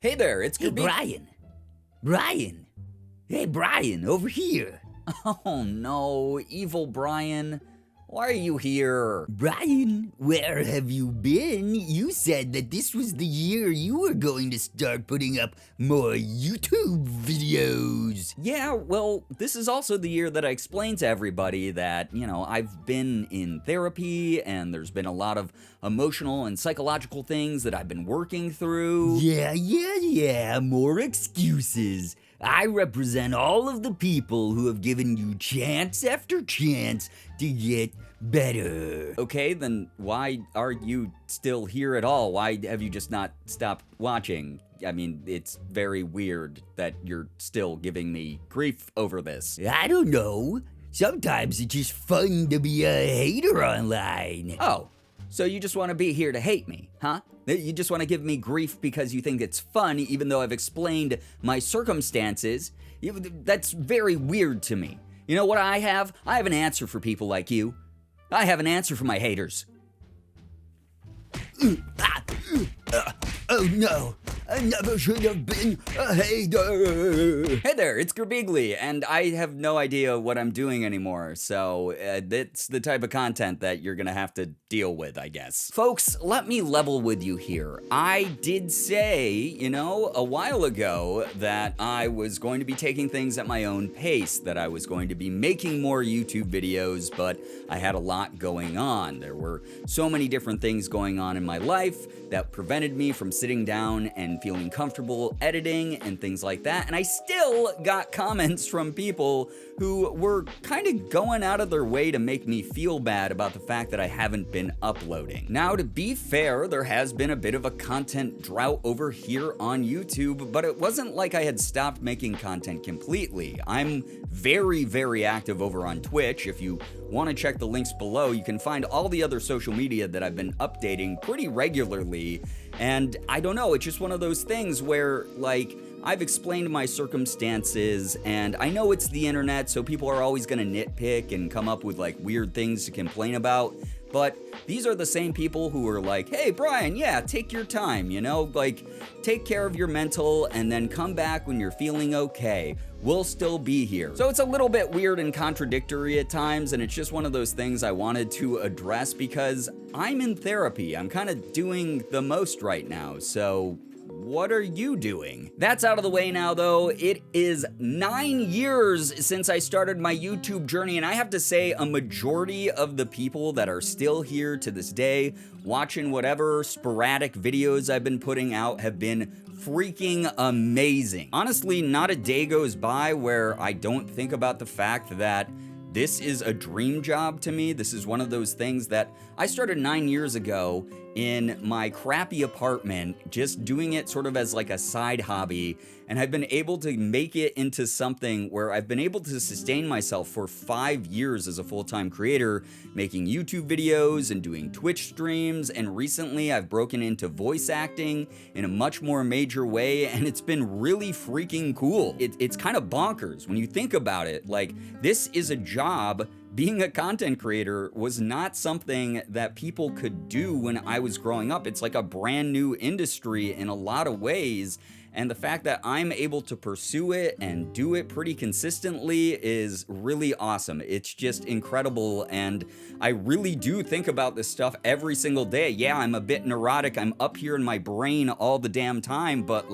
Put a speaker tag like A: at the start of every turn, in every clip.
A: Hey there, it's
B: Hey,
A: Girbeagly.
B: Brian. Brian. Hey, Brian, over here.
A: Oh no, evil Brian. Why are you here?
B: Brian, where have you been? You said that this was the year you were going to start putting up more YouTube videos.
A: Yeah, well, this is also the year that I explained to everybody that, I've been in therapy and there's been a lot of emotional and psychological things that I've been working through.
B: Yeah, more excuses. I represent all of the people who have given you chance after chance to get better.
A: Okay, then why are you still here at all? Why have you just not stopped watching? I mean, it's very weird that you're still giving me grief over this.
B: I don't know. Sometimes it's just fun to be a hater online.
A: Oh, so you just want to be here to hate me, huh? You just want to give me grief because you think it's fun, even though I've explained my circumstances? That's very weird to me. You know what I have? I have an answer for people like you. I have an answer for my haters.
B: Oh no, I never should have been a hater.
A: Hey there, it's Girbeagly, and I have no idea what I'm doing anymore, so it's the type of content that you're gonna have to deal with, I guess. Folks, let me level with you here. I did say, a while ago that I was going to be taking things at my own pace, that I was going to be making more YouTube videos, but I had a lot going on. There were so many different things going on in my life that prevented me from sitting down and feeling comfortable editing and things like that. And I still got comments from people who were kind of going out of their way to make me feel bad about the fact that I haven't been uploading. Now, to be fair, there has been a bit of a content drought over here on YouTube, but it wasn't like I had stopped making content completely. I'm very, very active over on Twitch. If you want to check the links below, you can find all the other social media that I've been updating pretty regularly. And I don't know, it's just one of those things where, I've explained my circumstances, and I know it's the internet, so people are always gonna nitpick and come up with, weird things to complain about. But these are the same people who are like, hey, Brian, yeah, take your time, take care of your mental and then come back when you're feeling okay. We'll still be here. So it's a little bit weird and contradictory at times, and it's just one of those things I wanted to address because I'm in therapy. I'm kind of doing the most right now, so what are you doing? That's out of the way now, though. It is 9 years since I started my YouTube journey, and I have to say a majority of the people that are still here to this day, watching whatever sporadic videos I've been putting out, have been freaking amazing. Honestly, not a day goes by where I don't think about the fact that this is a dream job to me. This is one of those things that I started 9 years ago in my crappy apartment, just doing it sort of as like a side hobby, and I've been able to make it into something where I've been able to sustain myself for 5 years as a full-time creator, making YouTube videos and doing Twitch streams, and recently I've broken into voice acting in a much more major way, and it's been really freaking cool. It's kind of bonkers when you think about it. This is a job. Being a content creator was not something that people could do when I was growing up. It's like a brand new industry in a lot of ways. And the fact that I'm able to pursue it and do it pretty consistently is really awesome. It's just incredible. And I really do think about this stuff every single day. Yeah, I'm a bit neurotic. I'm up here in my brain all the damn time, but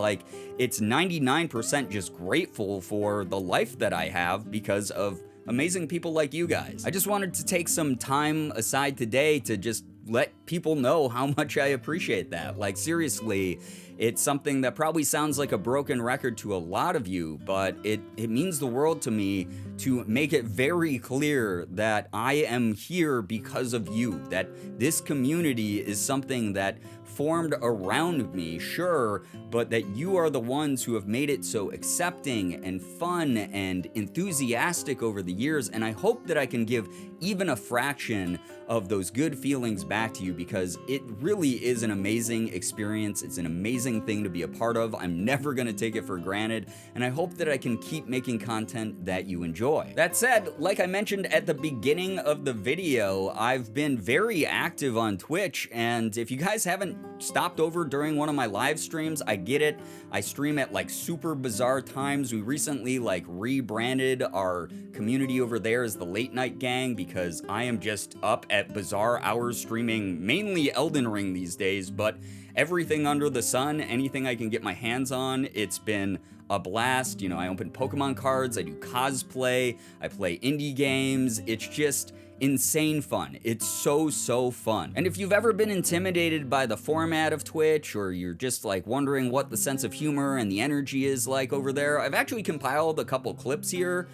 A: it's 99% just grateful for the life that I have because of amazing people like you guys. I just wanted to take some time aside today to just let people know how much I appreciate that. Seriously, it's something that probably sounds like a broken record to a lot of you, but it means the world to me to make it very clear that I am here because of you, that this community is something that formed around me, sure, but that you are the ones who have made it so accepting and fun and enthusiastic over the years, and I hope that I can give even a fraction of those good feelings back to you because it really is an amazing experience. It's an amazing amazing thing to be a part of. I'm never gonna take it for granted, and I hope that I can keep making content that you enjoy. That said, like I mentioned at the beginning of the video, I've been very active on Twitch, and if you guys haven't stopped over during one of my live streams, I get it. I stream at like super bizarre times. We recently like rebranded our community over there as the Late Night Gang because I am just up at bizarre hours streaming mainly Elden Ring these days, but everything under the sun, anything I can get my hands on. It's been a blast. You know, I open Pokemon cards, I do cosplay, I play indie games. It's just insane fun. It's so fun. And if you've ever been intimidated by the format of Twitch, or you're just like wondering what the sense of humor and the energy is like over there, I've actually compiled a couple clips here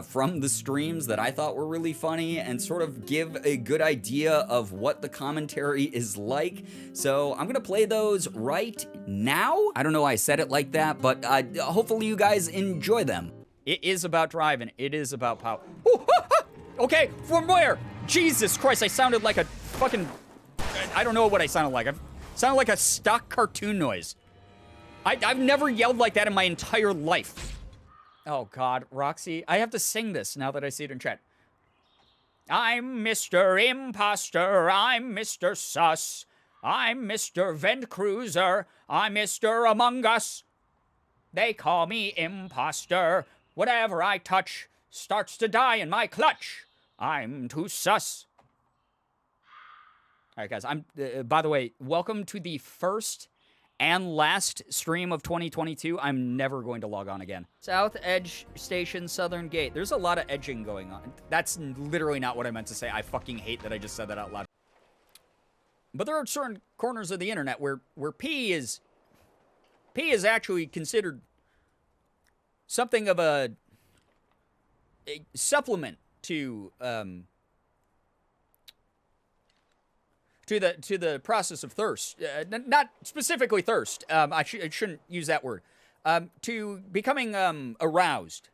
A: from the streams that I thought were really funny and sort of give a good idea of what the commentary is like. So I'm gonna play those right now. I don't know why I said it like that, but hopefully you guys enjoy them. It is about driving. It is about power. Okay, from where? Jesus Christ, I sounded like a fucking... I don't know what I sounded like. I sounded like a stock cartoon noise. I've never yelled like that in my entire life. Oh God, Roxy, I have to sing this now that I see it in chat. I'm Mr. Imposter, I'm Mr. Sus, I'm Mr. Vent Cruiser, I'm Mr. Among Us. They call me Imposter. Whatever I touch starts to die in my clutch. I'm too sus. All right, guys, by the way, welcome to the first and last stream of 2022. I'm never going to log on again. South Edge Station, Southern Gate. There's a lot of edging going on. That's literally not what I meant to say. I fucking hate that I just said that out loud. But there are certain corners of the internet where P is actually considered something of a supplement to the process of thirst, not specifically thirst. I shouldn't use that word. To becoming aroused.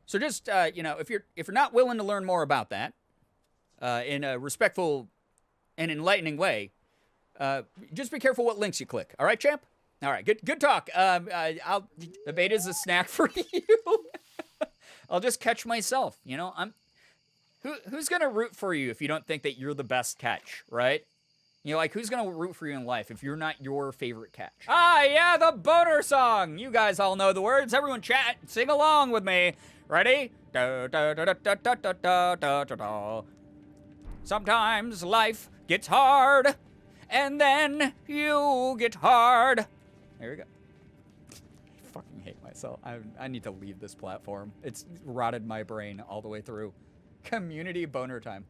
A: So just you know, if you're not willing to learn more about that in a respectful and enlightening way, just be careful what links you click. All right, champ. All right, good talk. The beta's a snack for you. I'll just catch myself, you know. Who's gonna root for you if you don't think that you're the best catch, right? You know, like, who's gonna root for you in life if you're not your favorite catch? Ah, yeah, the boner song. You guys all know the words. Everyone chat, sing along with me. Ready? Sometimes life gets hard, and then you get hard. There we go. Fucking hate myself. I need to leave this platform. It's rotted my brain all the way through. Community boner time.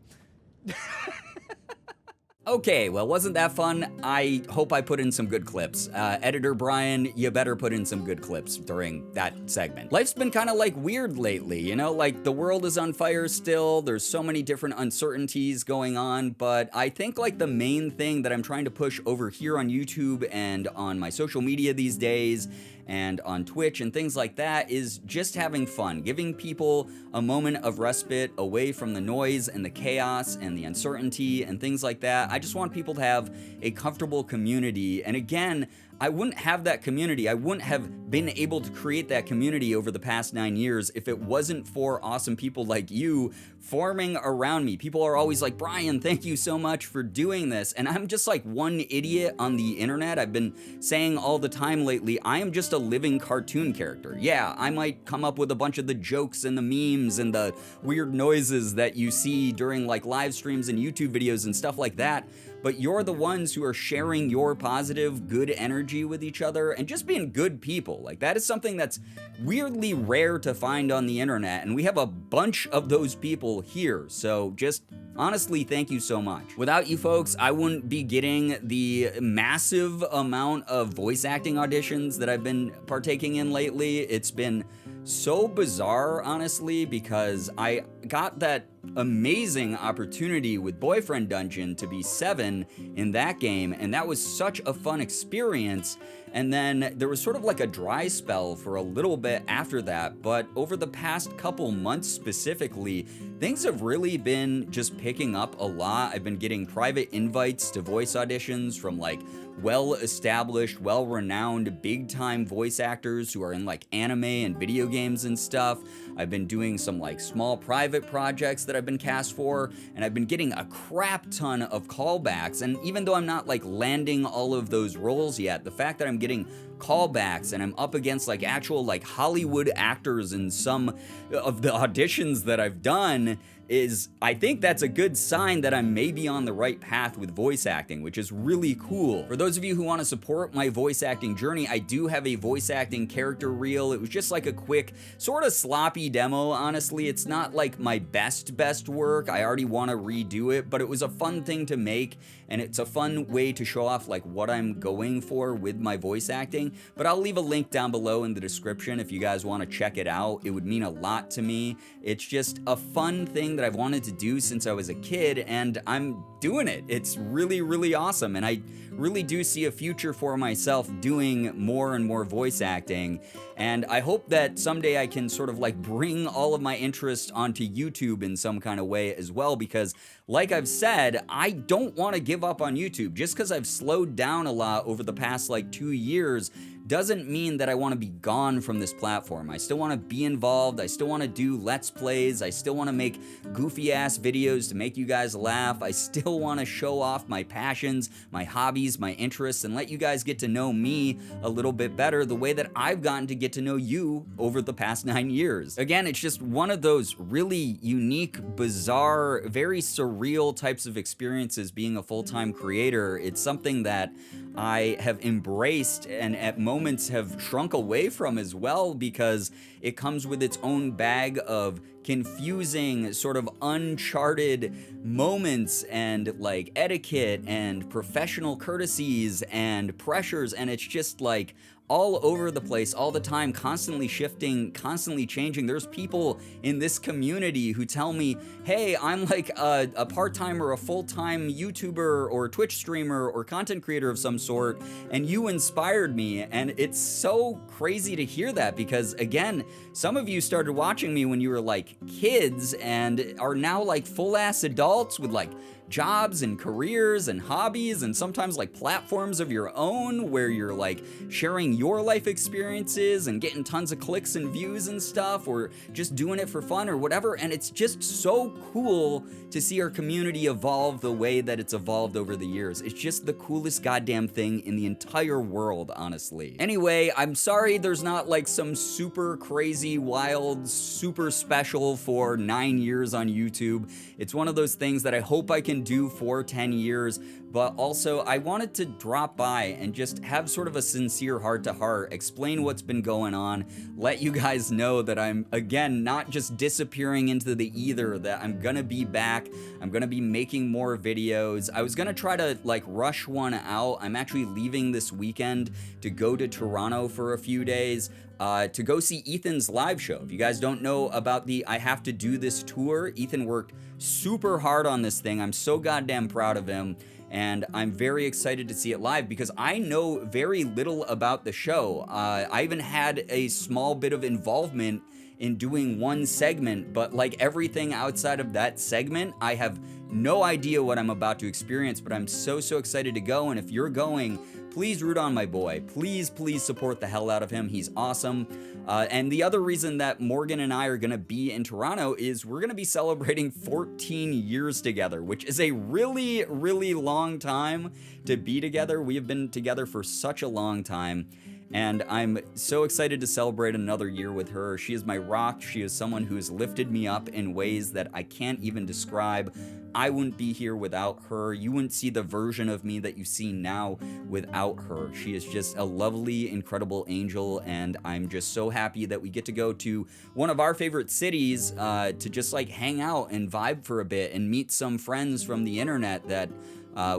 A: Okay, well, wasn't that fun? I hope I put in some good clips. Editor Brian, you better put in some good clips during that segment. Life's been kind of like weird lately, you know, like the world is on fire still. There's so many different uncertainties going on, but I think like the main thing that I'm trying to push over here on YouTube and on my social media these days and on Twitch and things like that is just having fun, giving people a moment of respite away from the noise and the chaos and the uncertainty and things like that. I just want people to have a comfortable community. And again, I wouldn't have that community. I wouldn't have been able to create that community over the past 9 years if it wasn't for awesome people like you forming around me. People are always like, Brian, thank you so much for doing this. And I'm just like one idiot on the internet. I've been saying all the time lately, I am just a living cartoon character. Yeah, I might come up with a bunch of the jokes and the memes and the weird noises that you see during like live streams and YouTube videos and stuff like that. But you're the ones who are sharing your positive, good energy with each other and just being good people. Like, that is something that's weirdly rare to find on the internet, and we have a bunch of those people here. So just honestly, thank you so much. Without you folks, I wouldn't be getting the massive amount of voice acting auditions that I've been partaking in lately. It's been so bizarre, honestly, because I got that amazing opportunity with Boyfriend Dungeon to be 7 in that game, and that was such a fun experience. And then there was sort of like a dry spell for a little bit after that, but over the past couple months specifically, things have really been just picking up a lot. I've been getting private invites to voice auditions from like well-established, well-renowned, big-time voice actors who are in like anime and video games and stuff. I've been doing some like small private projects that I've been cast for, and I've been getting a crap ton of callbacks. And even though I'm not like landing all of those roles yet, the fact that I'm getting callbacks and I'm up against like actual like Hollywood actors in some of the auditions that I've done is, I think that's a good sign that I'm maybe on the right path with voice acting, which is really cool. For those of you who want to support my voice acting journey, I do have a voice acting character reel. It was just like a quick, sort of sloppy demo, honestly. It's not like my best work. I already want to redo it, but it was a fun thing to make, and it's a fun way to show off like what I'm going for with my voice acting. But I'll leave a link down below in the description if you guys want to check it out. It would mean a lot to me. It's just a fun thing that I've wanted to do since I was a kid, and I'm doing it. It's really, really awesome, and I really do see a future for myself doing more and more voice acting, and I hope that someday I can sort of like bring all of my interests onto YouTube in some kind of way as well, because like I've said, I don't want to give up on YouTube. Just because I've slowed down a lot over the past like 2 years doesn't mean that I want to be gone from this platform. I still want to be involved. I still want to do Let's Plays. I still want to make goofy ass videos to make you guys laugh. I still want to show off my passions, my hobbies, my interests, and let you guys get to know me a little bit better the way that I've gotten to get to know you over the past 9 years. Again, it's just one of those really unique, bizarre, very surreal types of experiences being a full-time creator. It's something that I have embraced and at moments have shrunk away from as well, because it comes with its own bag of confusing, sort of uncharted moments and like etiquette and professional courtesies and pressures, and it's just like all over the place all the time, constantly shifting, constantly changing. There's people in this community who tell me, hey, I'm like a part-time or a full-time YouTuber or Twitch streamer or content creator of some sort, and you inspired me. And it's so crazy to hear that, because again, some of you started watching me when you were like kids and are now like full-ass adults with like jobs and careers and hobbies and sometimes like platforms of your own where you're like sharing your life experiences and getting tons of clicks and views and stuff, or just doing it for fun or whatever. And it's just so cool to see our community evolve the way that it's evolved over the years. It's just the coolest goddamn thing in the entire world, honestly. Anyway, I'm sorry there's not like some super crazy, wild, super special for 9 years on YouTube. It's one of those things that I hope I can do for 10 years, but also I wanted to drop by and just have sort of a sincere heart-to-heart, explain what's been going on, let you guys know that I'm, again, not just disappearing into the ether, that I'm gonna be back, I'm gonna be making more videos. I was gonna try to like rush one out. I'm actually leaving this weekend to go to Toronto for a few days, to go see Ethan's live show. If you guys don't know about the I Have to Do This tour, Ethan worked super hard on this thing. I'm so goddamn proud of him, and I'm very excited to see it live because I know very little about the show. I even had a small bit of involvement in doing one segment, but like everything outside of that segment, I have no idea what I'm about to experience, but I'm so excited to go. And if you're going, please root on my boy. Please support the hell out of him. He's awesome. And the other reason that Morgan and I are gonna be in Toronto is we're gonna be celebrating 14 years together, which is a really, really long time to be together. We have been together for such a long time, and I'm so excited to celebrate another year with her. She is my rock. She is someone who has lifted me up in ways that I can't even describe. I wouldn't be here without her. You wouldn't see the version of me that you see now without her. She is just a lovely, incredible angel, and I'm just so happy that we get to go to one of our favorite cities to just like hang out and vibe for a bit and meet some friends from the internet that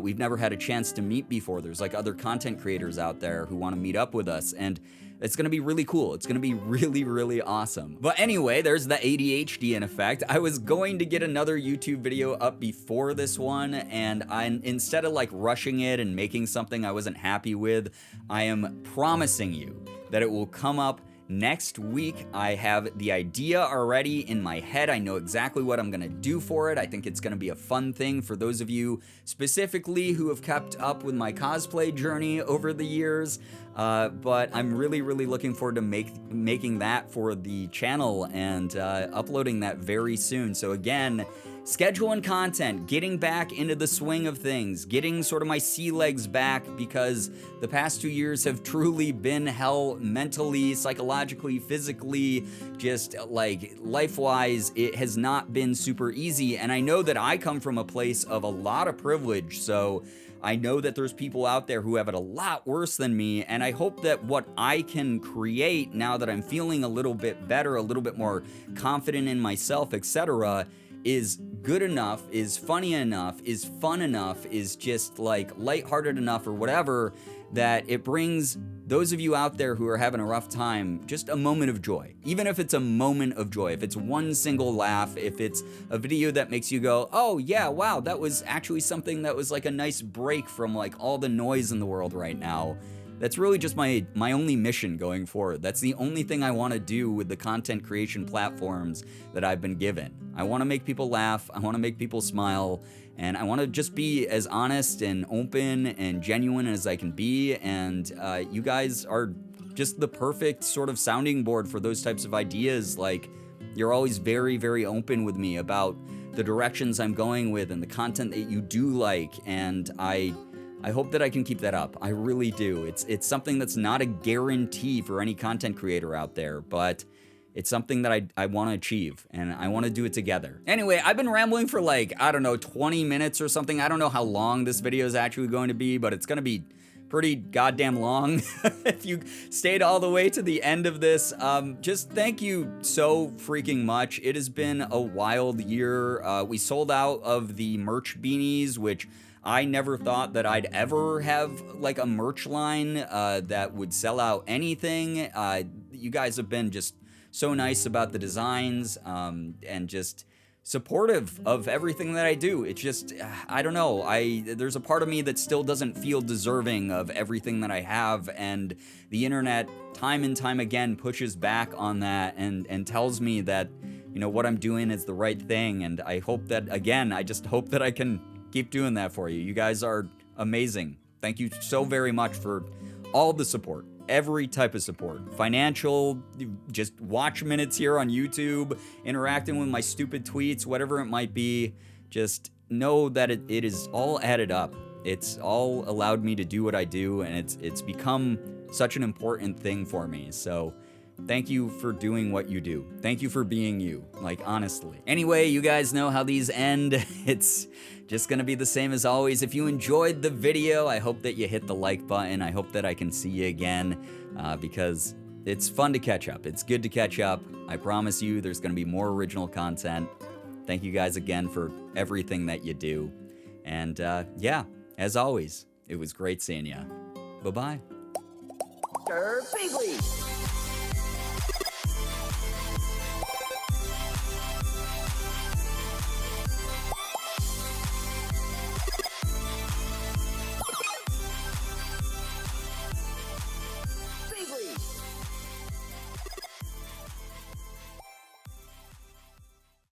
A: We've never had a chance to meet before. There's like other content creators out there who want to meet up with us, and it's gonna be really cool. It's gonna be really, really awesome. But anyway, there's the ADHD in effect. I was going to get another YouTube video up before this one, and instead of like rushing it and making something I wasn't happy with, I am promising you that it will come up next week. I have the idea already in my head. I know exactly what I'm gonna do for it. I think it's gonna be a fun thing for those of you specifically who have kept up with my cosplay journey over the years. But I'm really, really looking forward to making that for the channel and uploading that very soon. So again, scheduling content, getting back into the swing of things, getting sort of my sea legs back, because the past 2 years have truly been hell mentally, psychologically, physically, just like life-wise. It has not been super easy, and I know that I come from a place of a lot of privilege, so I know that there's people out there who have it a lot worse than me, and I hope that what I can create now that I'm feeling a little bit better, a little bit more confident in myself, etc., is good enough, is funny enough, is fun enough, is just like lighthearted enough or whatever, that it brings those of you out there who are having a rough time just a moment of joy. Even if it's a moment of joy, if it's one single laugh, if it's a video that makes you go, oh yeah, wow, that was actually something that was like a nice break from like all the noise in the world right now. That's really just my only mission going forward. That's the only thing I want to do with the content creation platforms that I've been given. I want to make people laugh, I want to make people smile, and I want to just be as honest and open and genuine as I can be, and you guys are just the perfect sort of sounding board for those types of ideas. Like, you're always very, very open with me about the directions I'm going with and the content that you do like, and I hope that I can keep that up. I really do. It's something that's not a guarantee for any content creator out there, but it's something that I want to achieve, and I want to do it together. Anyway, I've been rambling for like, I don't know, 20 minutes or something. I don't know how long this video is actually going to be, but it's going to be pretty goddamn long. If you stayed all the way to the end of this, just thank you so freaking much. It has been a wild year. We sold out of the merch beanies, which I never thought that I'd ever have like a merch line that would sell out anything. You guys have been just so nice about the designs and just supportive of everything that I do. It's just, I don't know, there's a part of me that still doesn't feel deserving of everything that I have, and the internet time and time again pushes back on that and tells me that, you know, what I'm doing is the right thing, and I hope that, again, I just hope that I can keep doing that for you. You guys are amazing. Thank you so very much for all the support. Every type of support. Financial, just watch minutes here on YouTube, interacting with my stupid tweets, whatever it might be. Just know that it is all added up. It's all allowed me to do what I do, and it's become such an important thing for me. So thank you for doing what you do. Thank you for being you, like, honestly. Anyway, you guys know how these end. It's just gonna be the same as always. If you enjoyed the video, I hope that you hit the like button. I hope that I can see you again, because it's fun to catch up. It's good to catch up. I promise you there's gonna be more original content. Thank you guys again for everything that you do. And yeah, as always, it was great seeing ya. Bye-bye.
B: Girbeagly.